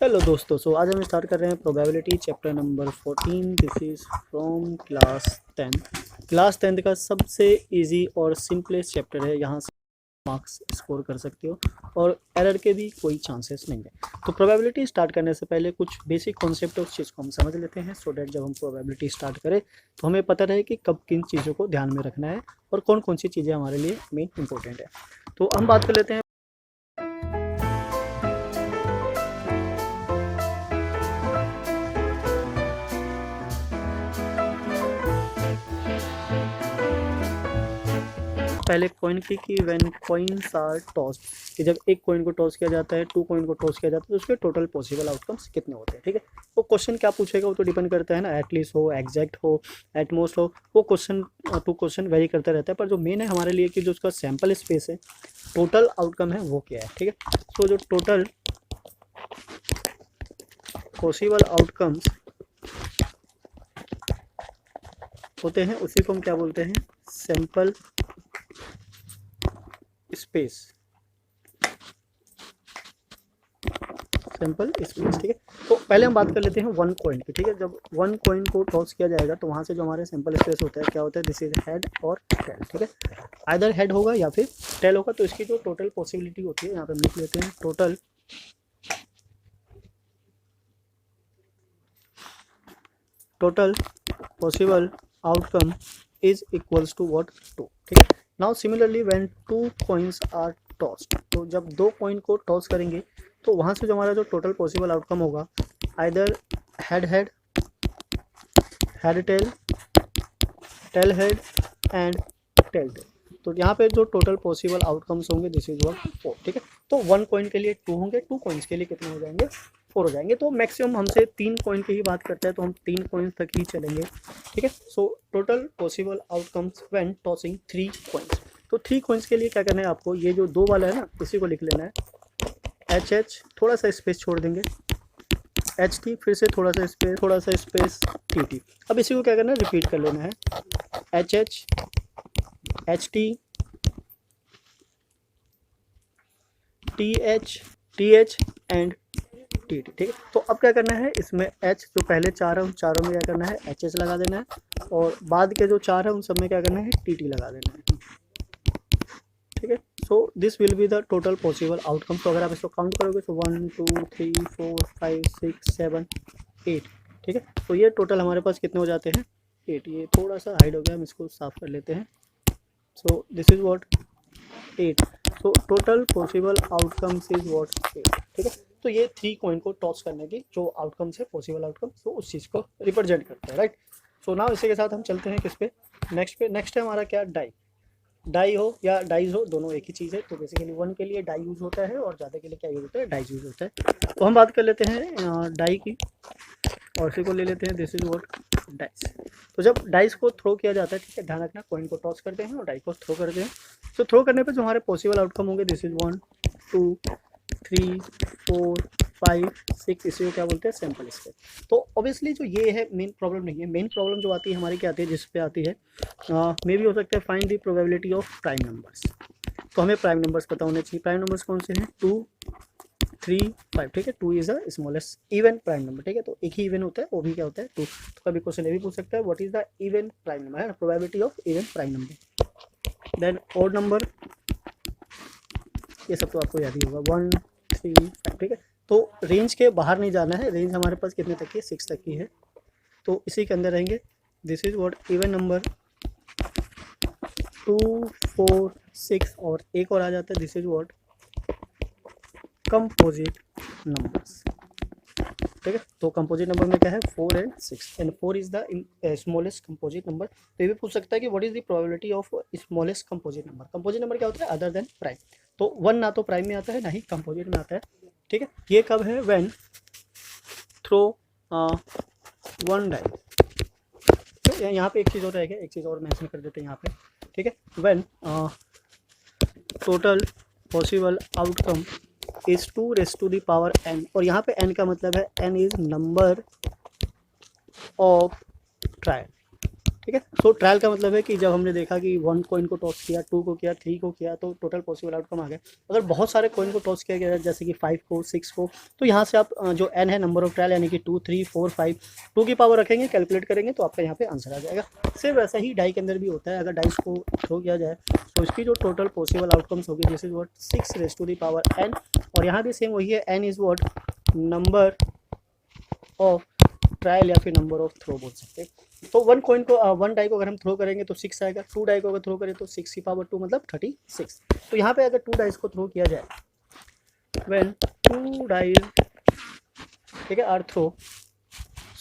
Hello दोस्तों, सो आज हम स्टार्ट कर रहे हैं probability chapter number 14। This is from class 10 का सबसे इजी और सिंपलेस्ट चैप्टर है। यहाँ से मार्क्स स्कोर कर सकते हो और एरर के भी कोई चांसेस नहीं है। तो प्रोबेबिलिटी स्टार्ट करने से पहले कुछ बेसिक कॉन्सेप्ट उस चीज़ को हम समझ लेते हैं, सो डैट जब हम प्रोबेबिलिटी स्टार्ट करें तो हमें पता रहे कि कब किन चीज़ों को ध्यान में रखना है और कौन कौन सी चीज़ें हमारे लिए मेन इंपॉर्टेंट है। तो हम बात कर लेते हैं पहले कॉइन की व्हेन कॉइन्स आर टॉस्ड, कि जब एक कॉइन को टॉस किया जाता है, 2 कॉइन को टॉस किया जाता है, तो उसके टोटल पॉसिबल आउटकम्स कितने होते हैं। ठीक है, वो क्वेश्चन क्या पूछेगा वो तो डिपेंड करता है ना, एटलीस्ट हो, एग्जैक्ट हो, एटमोस्ट हो, वो क्वेश्चन टू क्वेश्चन वेरी करता रहता है। पर जो मेन है हमारे लिए कि जो उसका सैम्पल स्पेस है, टोटल आउटकम है, वो क्या है। ठीक है, तो जो टोटल पॉसिबल आउटकम्स होते हैं उसी को हम क्या बोलते हैं, सैम्पल स्पेस। Sample space. ठीक है, तो पहले हम बात कर लेते हैं वन कॉइन की। ठीक है, जब वन कॉइन को टॉस किया जाएगा तो वहाँ से जो हमारे सैम्पल स्पेस होता है क्या होता है, दिस इज हेड और टेल। ठीक है, आइदर हेड होगा या फिर टेल होगा। तो इसकी जो टोटल पॉसिबिलिटी होती है, यहाँ पे हम लिख लेते हैं total possible outcome is equals to what, 2। ठीक है, now similarly when 2 coins are tossed, तो जब 2 कॉइन को टॉस करेंगे तो वहाँ से जो हमारा जो टोटल पॉसिबल आउटकम होगा, either head head, head tail, tail head and tail tail. तो यहाँ पे जो टोटल पॉसिबल आउटकम्स होंगे दिस इज व्हाट, 4। ठीक है, तो 1 कॉइन के लिए 2 होंगे, 2 कॉइन्स के लिए कितने हो जाएंगे, 4 हो जाएंगे। तो मैक्सिमम हमसे 3 कॉइन की ही बात करते हैं तो हम 3 कॉइन्स तक ही चलेंगे। ठीक है, so total possible outcomes when tossing 3 coins. तो 3 कॉइन्स के लिए क्या करना है आपको, ये जो 2 वाला है ना, इसी को लिख लेना है एच, थोड़ा सा स्पेस छोड़ देंगे, एच टी, फिर से थोड़ा सा स्पेस टी टी। अब इसी को क्या करना है, रिपीट कर लेना है, H T T H and T T. ठीक है, तो अब क्या करना है, इसमें एच जो पहले 4 है उन चारों में क्या करना है, एच एच लगा देना है, और बाद के जो 4 है उन सब में क्या करना है, टी टी लगा देना है। ठीक है, so this will be the total possible outcome. तो अगर आप इसको काउंट करोगे तो 1 2 3 4 5 6 7 8। ठीक है, तो ये टोटल हमारे पास कितने हो जाते हैं, 8। ये थोड़ा सा हाइड हो गया, हम इसको साफ कर लेते हैं। So this is what, 8। So total possible outcomes is what, 8। ठीक है, तो ये 3 कॉइन को टॉस करने की जो आउटकम्स है, पॉसिबल आउटकम्स, तो उस चीज़ को रिप्रेजेंट करते हैं, राइट। सो नाउ इसी के साथ हम चलते हैं किस पे, नेक्स्ट है हमारा क्या, डाई हो या डाइज हो, दोनों एक ही चीज़ है। तो बेसिकली 1 के लिए डाई यूज़ होता है और ज़्यादा के लिए क्या यूज़ होता है, डाइज यूज़ होता है। तो हम बात कर लेते हैं डाई की, और इसी को ले लेते हैं, दिस इज व्हाट, डाइस। तो जब डाइस को थ्रो किया जाता है, ठीक है, ध्यान रखना, कॉइन को टॉस करते हैं और डाई को थ्रो करते हैं। तो थ्रो करने पे जो हमारे पॉसिबल आउटकम होंगे, दिस इज 1 2 3 4 5 6, इसी को क्या बोलते हैं, सैम्पल स्पेस। तो ऑब्वियसली जो ये है मेन प्रॉब्लम नहीं है। मेन प्रॉब्लम जो आती है हमारी क्या आती है, जिस पे आती है मे भी हो सकता है, find the probability of prime numbers. तो हमें प्राइम नंबर्स पता होने चाहिए। प्राइम नंबर्स कौन से हैं, 2 3 5। ठीक है, 2 is a smallest even prime number. ठीक है, तो एक ही इवन होता है, वो भी क्या होता है, 2। तो कभी क्वेश्चन ये भी पूछ सकता है, what is the even prime number, है ना, probability of even prime number. Then odd number, ये सब तो आपको याद ही होगा, 1 3 5। ठीक है, तो रेंज के बाहर नहीं जाना है, रेंज हमारे पास कितने तक की है, 6 तक की है, तो इसी के अंदर रहेंगे। This is what, even number 2 4 6, और एक और आ जाता है, this is what, composite numbers. ठीक है, तो कंपोजिट नंबर में क्या है, 4 and 6, and 4 is the smallest composite number. तो ये भी पूछ सकता है कि what is the probability of smallest composite number. Composite number क्या होता है, अदर देन प्राइम। तो 1 ना तो प्राइम में आता है, ना ही कंपोजिट में आता है। ठीक है, ये कब है, व्हेन थ्रो 1 डाई। तो यहाँ पे एक चीज़ और रहेगा, एक चीज़ और मेंशन कर देते हैं यहाँ पे। ठीक है, when total possible outcome is 2 raise to the power n, और यहाँ पे n का मतलब है, n is number of trial. ठीक है। सो ट्रायल का मतलब है कि जब हमने देखा कि 1 कॉइन को टॉस किया, 2 को किया, 3 को किया, तो टोटल पॉसिबल आउटकम आ गया। अगर बहुत सारे कॉइन को टॉस किया गया जैसे कि 5 को, 6 को, तो यहाँ से आप जो n है नंबर ऑफ ट्रायल यानी कि 2, 3, 4, 5 2 की पावर रखेंगे, कैलकुलेट करेंगे तो आपका यहाँ पे आंसर आ जाएगा। सेम वैसा ही डाई के अंदर भी होता है। अगर डाइस को थ्रो किया जाए तो इसकी जो टोटल पॉसिबल आउटकम्स होगी this is what 6 raise to the power n, और यहाँ भी सेम वही है, n is what number of trial या फिर नंबर ऑफ थ्रो बोल सकते हैं। तो 1 कॉइन को 1 डाई को अगर हम थ्रो करेंगे तो 6 आएगा, 2 डाई को अगर थ्रो करें तो 6 की पावर 2 मतलब 36। तो यहाँ पे अगर 2 डाइस को थ्रो किया जाए, व्हेन 2 डाइस, ठीक है, आर थ्रो,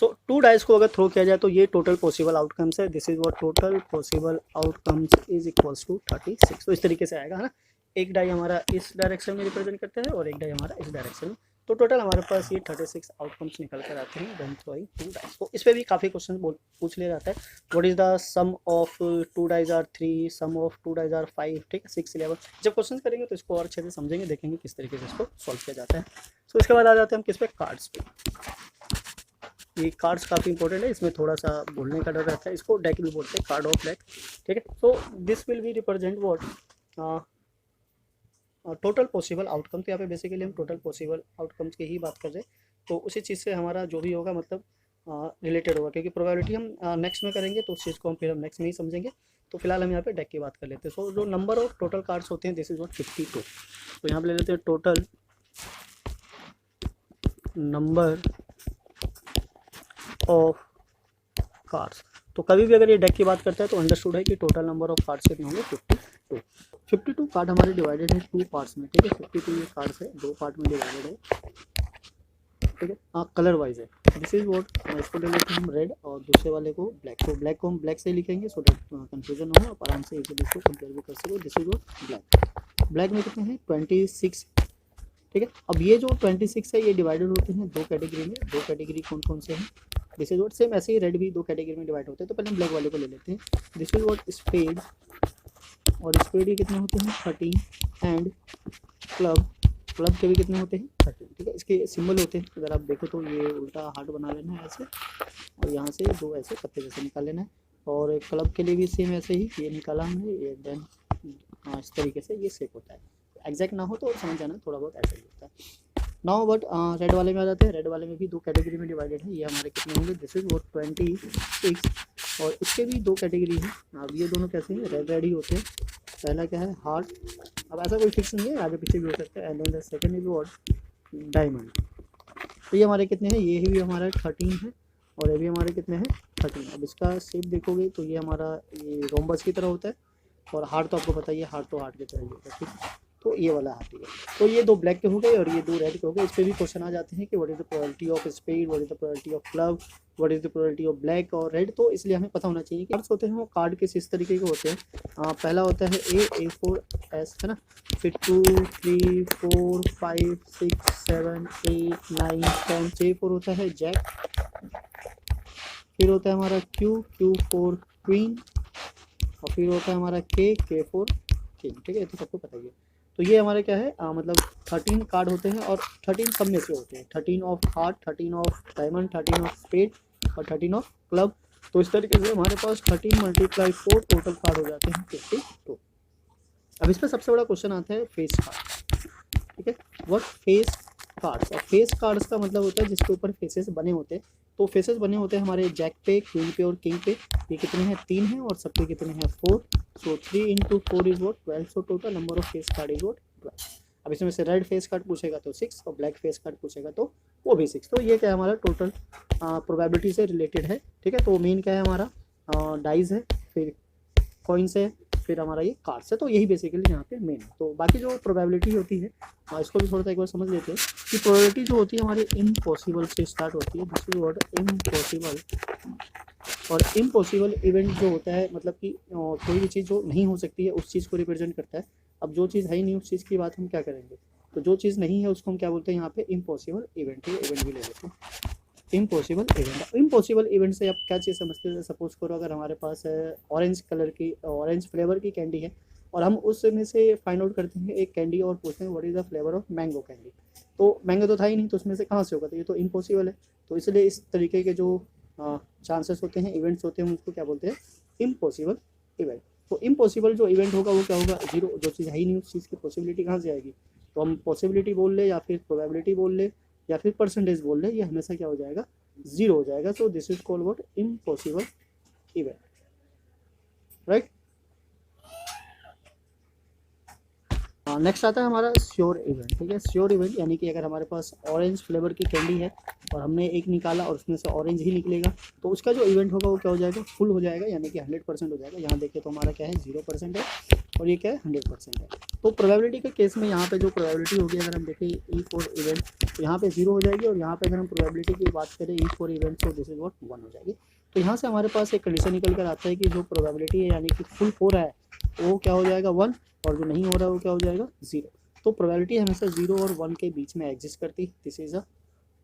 सो 2 डाइस को अगर थ्रो किया जाए तो ये टोटल पॉसिबल आउटकम्स है। This is what total possible outcomes is equals to 36। तो इस तरीके से आएगा, है ना। एक डाई हमारा इस डायरेक्शन में रिप्रेजेंट करते हैं और एक डाई हमारा इस डायरेक्शन में। तो टोटल हमारे पास ये 36 आउटकम्स निकल कर आते हैं व्हेन थ्रोइंग 2 डाइस। तो इस पे भी काफ़ी क्वेश्चन पूछ लिया जाता है। What is the sum of 2 dice are 3, sum of 2 dice are 5, ठीक है, 6, 11। जब क्वेश्चन करेंगे तो इसको और अच्छे से समझेंगे, देखेंगे किस तरीके से इसको सॉल्व किया जाता है। सो इसके बाद आ जाते हैं हम किस पे, कार्ड्स पे। ये कार्ड्स काफ़ी इंपॉर्टेंट है, इसमें थोड़ा सा बोलने का डर रहता है। इसको डेक भी बोलते हैं, कार्ड ऑफ डेक, ठीक है। So this will be represent what total possible outcome. तो यहाँ पे बेसिकली हम टोटल पॉसिबल आउटकम्स की ही बात कर रहे हैं। तो उसी चीज़ से हमारा जो भी होगा मतलब रिलेटेड होगा, क्योंकि प्रोबेबिलिटी हम नेक्स्ट में करेंगे तो उस चीज़ को हम फिर हम नेक्स्ट में ही समझेंगे। तो फिलहाल हम यहाँ पे डेक की बात कर लेते हैं। सो जो नंबर ऑफ टोटल कार्ड्स होते हैं दिस इज व्हाट 52। तो यहाँ पे ले लेते हैं टोटल नंबर ऑफ कार्ड्स। तो कभी भी अगर ये डेक की बात करता है तो अंडरस्टूड है कि टोटल नंबर ऑफ कार्ड्स कितने होंगे, 52। 52 कार्ड हमारे डिवाइडेड है 2 पार्ट्स में, ठीक है। 52 ये कार्ड्स है 2 पार्ट में डिवाइडेड है, ठीक है। हाँ, कलर वाइज है। दिस इज व्हाट, इसको ले लेते हैं हम रेड और दूसरे वाले को ब्लैक। तो ब्लैक को हम ब्लैक से लिखेंगे सो दैट कंफ्यूजन ना हो, आप आराम से एक दूसरे को कंपेयर भी कर सको। This is what black. Black में कितने हैं 26, ठीक है। अब ये जो 26 है ये डिवाइडेड होते हैं 2 कैटेगरी में। 2 कैटेगरी कौन कौन से हैं, दिस इज व्हाट, सेम ऐसे ही रेड भी 2 कैटेगरी में डिवाइड होते हैं। तो पहले हम ब्लैक वाले को ले लेते हैं। दिस इज व्हाट स्पेड, और स्पेड ये कितने होते हैं 13, एंड क्लब, क्लब के भी कितने होते हैं 13, ठीक है। इसके सिंबल होते हैं, अगर आप देखो तो ये उल्टा हार्ट बना लेना है ऐसे, और यहाँ से 2 ऐसे पत्ते जैसे निकाल लेना है। और क्लब के लिए भी सेम ऐसे ही, ये निकाला हमने, ये देन इस तरीके से ये शेप होता है। एग्जैक्ट ना हो तो समझ जाना, थोड़ा बहुत ऐसा ही होता है। नाउ बट रेड वाले में आ जाते हैं। रेड वाले में भी 2 कैटेगरी में डिवाइडेड है। ये हमारे कितने होंगे, दिस इज व्हाट 26, और इसके भी 2 कैटेगरी है। अब ये दोनों कैसे हैं, रेड रेड ही होते हैं। पहला क्या है हार्ट, अब ऐसा कोई फिक्स नहीं है, आगे पीछे भी हो सकता है। And then the second is what diamond. तो ये हमारे कितने हैं, ये भी हमारा 13 है, और ये भी हमारे कितने हैं 13। अब इसका शेप देखोगे तो ये हमारा ये रोम्बस की तरह होता है, और हार्ट तो आपको पता ही है, हार्ट तो हार्ट की तरह ही होता है, ठीक है। तो ये वाला हाथी है। तो ये 2 ब्लैक के हो गए और ये 2 रेड के हो गए। इस पर भी क्वेश्चन आ जाते हैं कि what is the probability of spade, what is the probability of club, what is the probability of black और रेड। तो इसलिए हमें पता होना चाहिए कि कार्ड्स होते हैं वो कार्ड किस इस तरीके के होते हैं। पहला होता है A4 S, है ना, फिर 2, 3, 4, 5, 6, 7, 8, 9, 10। J4 होता है जैक, फिर होता है हमारा Q4 क्वीन, और फिर होता है हमारा K4 किंग, ठीक है। ये तो सबको पता ही है। तो ये हमारे क्या है मतलब 13 कार्ड होते हैं, और 13 सब में से होते हैं। 13 of heart, 13 of diamond, 13 of spade और 13 ऑफ क्लब। तो इस तरीके से हमारे पास 13 × 4 टोटल कार्ड हो जाते हैं 52। अब इस पर सबसे बड़ा क्वेश्चन आता है फेस कार्ड, ठीक है। व्हाट फेस कार्ड्स, और फेस कार्ड्स का मतलब होता है जिसके ऊपर फेसेस बने होते हैं। तो फेसेस बने होते हैं हमारे जैक पे, क्वीन पे और किंग पे। ये कितने हैं 3 हैं, और सब पे कितने हैं 4। सो 3 × 4 is what 12। So total number of face card is what 12। अब इसमें से रेड फेस कार्ड पूछेगा तो 6, और ब्लैक फेस कार्ड पूछेगा तो वो भी 6। तो ये क्या है हमारा टोटल प्रोबेबिलिटी से रिलेटेड है, ठीक है। तो मेन क्या है हमारा डाइज है, फिर कॉइन्स है, फिर हमारा ये कार्ड्स है। तो यही बेसिकली यहाँ पे मेन है। तो बाकी जो प्रोबेबिलिटी होती है इसको भी थोड़ा सा एक बार समझ लेते हैं कि प्रोबेबिलिटी जो होती है हमारी इम्पॉसिबल से स्टार्ट होती है। दिस इज व्हाट इम्पॉसिबल, और इम्पॉसिबल इवेंट जो होता है मतलब कि कोई भी चीज़ जो नहीं हो सकती है उस चीज़ को रिप्रेजेंट करता है। अब जो चीज़ है ही नहीं उस चीज़ की बात हम क्या करेंगे, तो जो चीज़ नहीं है उसको हम क्या बोलते हैं यहाँ पे इम्पॉसिबल इवेंट। ये इवेंट भी ले लेते हैं इम्पॉसिबल इवेंट। इम्पॉसिबल इवेंट से आप क्या चीज़ समझते हैं, सपोज करो अगर हमारे पास ऑरेंज कलर की ऑरेंज फ्लेवर की कैंडी है, और हम उसमें से फाइंड आउट करते हैं एक कैंडी और पूछते हैं what is the flavour of mango candy. तो मैंगो तो था ही नहीं, तो उसमें से कहाँ से होगा, तो ये तो इम्पॉसिबल है। तो इसलिए इस तरीके के जो चांसेस होते हैं, इवेंट्स होते हैं, उसको क्या बोलते हैं, इम्पॉसिबल इवेंट। तो इम्पॉसिबल जो इवेंट होगा वो क्या होगा, जीरो, जो चीज़ है ही नहीं उस चीज़ की पॉसिबिलिटी कहाँ से आएगी। तो हम पॉसिबिलिटी बोल ले या फिर प्रोबेबिलिटी बोल ले या फिर परसेंटेज बोल ले, ये हमेशा क्या हो जाएगा, जीरो हो जाएगा। So this is called what, impossible event, right. Next आता है हमारा श्योर इवेंट, ठीक है। श्योर इवेंट यानी कि अगर हमारे पास ऑरेंज फ्लेवर की कैंडी है और हमने एक निकाला और उसमें से ऑरेंज ही निकलेगा, तो उसका जो इवेंट होगा वो क्या हो जाएगा, फुल हो जाएगा, यानी कि 100% हो जाएगा। यहाँ देखिए तो हमारा क्या है, 0% है और ये क्या है, 100% है। तो प्रोबेबिलिटी के केस में यहाँ पे जो प्रोबेबिलिटी होगी, अगर हम देखें ई फॉर इवेंट, तो यहाँ पे 0 हो जाएगी, और यहाँ पे अगर हम प्रोबेबिलिटी की बात करें ई फॉर इवेंट, तो दिस इज व्हाट 1 हो जाएगी। तो यहाँ से हमारे पास एक कंडीशन निकल कर आता है कि जो प्रोबेबिलिटी है यानी कि फुल हो रहा है वो क्या हो जाएगा, 1, और जो नहीं हो रहा है वो क्या हो जाएगा, 0। तो प्रोबेबिलिटी हमेशा 0 और 1 के बीच में एग्जिस्ट करती है। This is a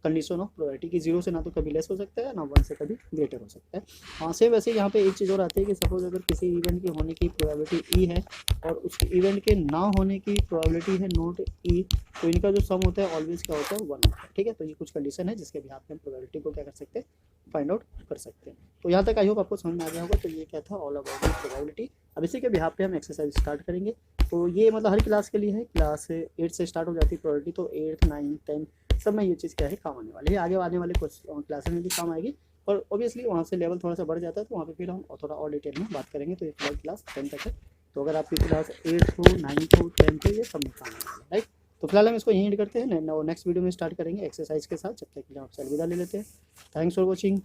condition of probability की 0 से ना तो कभी लेस हो सकता है ना 1 से कभी ग्रेटर हो सकता है। हाँ सेम वैसे यहाँ पे एक चीज़ और आती है कि सपोज अगर किसी इवेंट के होने की प्रोबेबिलिटी ई है और उसके इवेंट के ना होने की प्रोबेबिलिटी है नॉट ई, तो इनका जो सम होता है ऑलवेज क्या होता है, 1 होता है, ठीक है। तो ये कुछ कंडीशन है जिसके भी आप प्रोबेबिलिटी को क्या कर सकते हैं, फाइंड आउट कर सकते हैं। तो यहाँ तक आई होप आपको समझ में आ गया होगा। तो ये क्या था, ऑल अबाउट प्रोबेबिलिटी। अब इसी के बिहाफ पे हम एक्सरसाइज स्टार्ट करेंगे। तो ये मतलब हर क्लास के लिए है, क्लास 8 से स्टार्ट हो जाती है प्रोबेबिलिटी, तो 8th 9th 10th सब में ये चीज़ क्या है, काम आने वाली है। आगे आने वाले क्लासेस में भी काम आएगी, और ऑब्वियसली वहाँ से लेवल थोड़ा सा बढ़ जाता है, तो वहाँ पे फिर हम थोड़ा और डिटेल में बात करेंगे। तो ये फिलहाल क्लास 10 तक है। तो अगर आपकी क्लास 8th हो 9th हो 10th हो, ये सब में काम आने वाला है, राइट। तो फिलहाल हम इसको यहीं एंड करते हैं, नेक्स्ट वीडियो में स्टार्ट करेंगे एक्सरसाइज के साथ। जब तक के लिए आपसे अलविदा ले लेते हैं। Thanks for watching.